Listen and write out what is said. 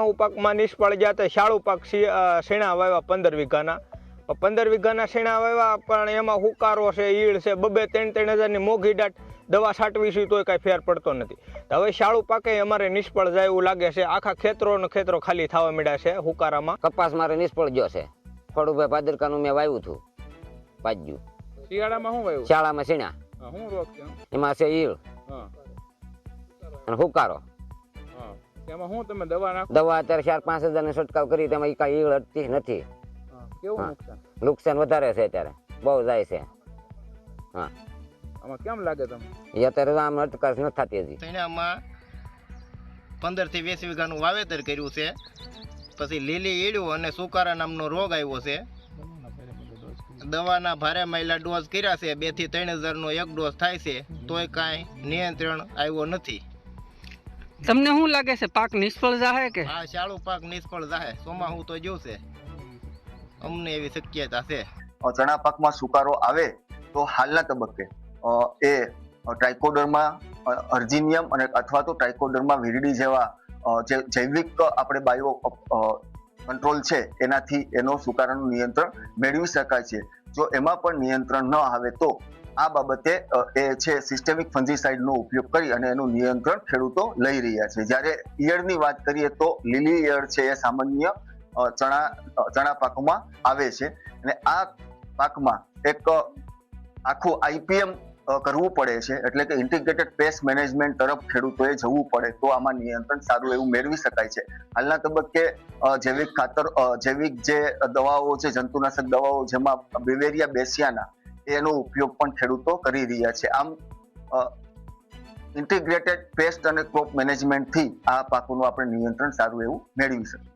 માહુ પાકમાં નિષ્ફળ ગયા તો શાળુ પાક શેણા વાવ્યા 15 વીઘાના. 15 વીઘાના શેણા વાવ્યા પણ એમાં હુકારો છે, ઈળ છે, 2-3 હજારની મોઘી દાટ દવા છાંટવી તોય કાંઈ ફેર પડતો નથી. હવે શાળુ પાકે અમારે નિષ્ફળ જાય એવું લાગે છે. આખા ખેતરો ખાલી થવા મળ્યા છે હુકારામાં. કપાસ મારે નિષ્ફળ ગયો છે. ખોડુભાઈ ભાદરકાનું મેં વાવ્યું હતું, પાજ્યું. શિયાળામાં શું વાવ્યું? શાળામાં શેણા. શું રોગ છે એમાં છે ઈળ અને હુકારો. એમાં શું તમે દવા નાખો? દવા અત્યારે 4-5 હજારનો છંટકાવ કરી, તેમાં કાંઈ ઈળ અટતી નથી. કેવું નુકસાન? નુકસાન વધારે છે અત્યારે, બહુ જાય છે. હા, આમાં કેમ લાગે તમને? એ અત્યારે આમ અટકાશ નથી થતી હજી. શેણામાં 15 થી 20 વીઘાનું વાવેતર કર્યું છે. પછી લીલી ઈળું અને સુકારા નામનો રોગ આવ્યો છે. દવાના ભારે માયલા ડોઝ કર્યા છે. 2 થી 3 હજારનો એક ડોઝ થાય છે, તોય કાંઈ નિયંત્રણ આવ્યો નથી. તમને શું લાગે છે, પાક નિષ્ફળ જાહે કે? આ શાળુ પાક નિષ્ફળ જાહે. ચોમાસું તો જોશે, અમને એવી શક્યતા છે. ચણા પાકમાં સુકારો આવે તો હાલના તબક્કે એ ટ્રાઇકોડર્મા અર્જિનિયમ અને અથવા તો ટ્રાઇકોડર્મા વિરિડી જેવા જે જૈવિક આપણે બાયો કંટ્રોલ છે એનાથી એનો સુકારાનું નિયંત્રણ મેળવી શકાય છે. જો એમાં પણ નિયંત્રણ ન આવે તો આ બાબતે એ છે સિસ્ટેમિક ફંજીસાઇડનો ઉપયોગ કરી અને એનું નિયંત્રણ ખેડૂતો લઈ રહ્યા છે. જ્યારે ઈયળની વાત કરીએ તો લીલી ઈયળ છે એ સામાન્ય ચણા પાકમાં આવે છે અને આ પાકમાં એક આખું આઈપીએમ કરવું પડે છે, એટલે કે ઇન્ટિગ્રેટેડ પેસ્ટ મેનેજમેન્ટ તરફ ખેડૂતોએ જવું પડે તો આમાં નિયંત્રણ સારું એવું મેળવી શકાય છે. હાલના તબક્કે જૈવિક ખાતર, જૈવિક જે દવાઓ છે, જંતુનાશક દવાઓ જેમાં બેવેરિયા બેસિયાના, એનો ઉપયોગ પણ ખેડૂતો કરી રહ્યા છે. આમ ઇન્ટિગ્રેટેડ પેસ્ટ અને ક્રોપ મેનેજમેન્ટથી આ પાકોનું આપણે નિયંત્રણ સારું એવું મેળવી શકીએ.